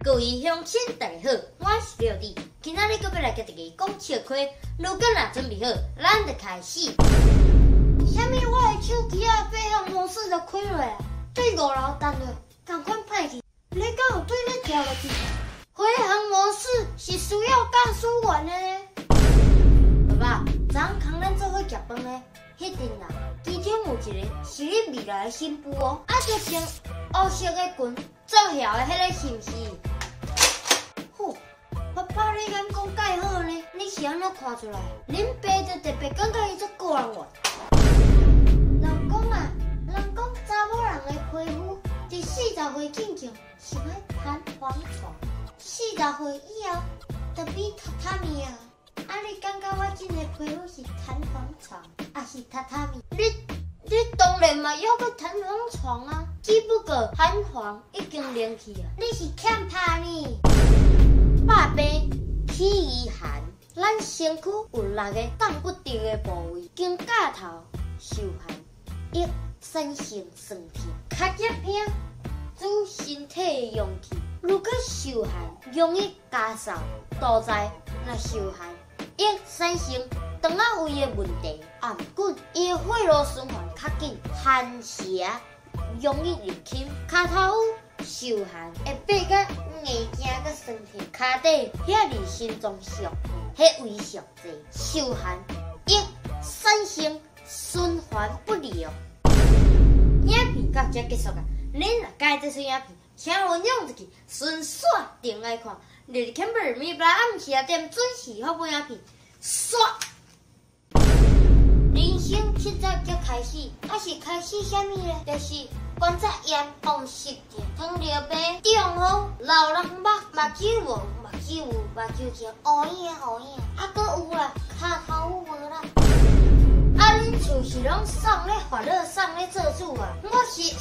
各位乡亲，大家好，我是廖弟。今仔日搁要来甲大家讲笑话。如果若准备好，咱就开始。虾米？我的手机啊，飞行模式就开落啊，对5楼等落，赶快歹去。你敢有对你跳落去？飞行模式是需要驾驶员的呢。爸爸，昨昏空咱做伙食饭的，迄阵啊，其中有一个是你未来的新妇哦，啊，就穿黑色的裙，做晓的迄个是毋是？呼，爸爸，你敢讲介好呢？你是安怎看出来？恁爸就特别感觉伊足个人话。人讲啊，人讲查某人的皮肤伫40岁进前是爱弹簧床，40岁以后就变榻榻米啊。啊，你感觉我真的皮肤是弹簧床，还是榻榻米？你当然嘛要过弹簧床啊，只不过弹簧已经连去啊。你是欠拍呢？百病起于寒，咱身躯有6个掌骨着的部位，经甲头受寒，益生性酸甜，较热偏主身体的阳气。如果受寒，容易加燥，多在若受寒，益生性肠仔胃的问题，暗滚，伊的血路循环较紧，寒邪容易入侵，骹头受寒会变甲硬惊甲酸痛，骹底遐离心脏上，迄位上济，受寒益生性循环不良。影片到这结束啊！恁若介这出影片，请运用入去，顺续定来看。日日 Camper 咪巴暗时点准时发布影片，刷。人生七早才开始，还是开始啥物呢？就是观察盐放湿者，糖尿病、中风、老人目睭无，目睭有，目睭青，乌影乌影，啊，搁有啦，骹头有无啦？啊，恁厝是拢送咧发热，送咧做主啊？我是。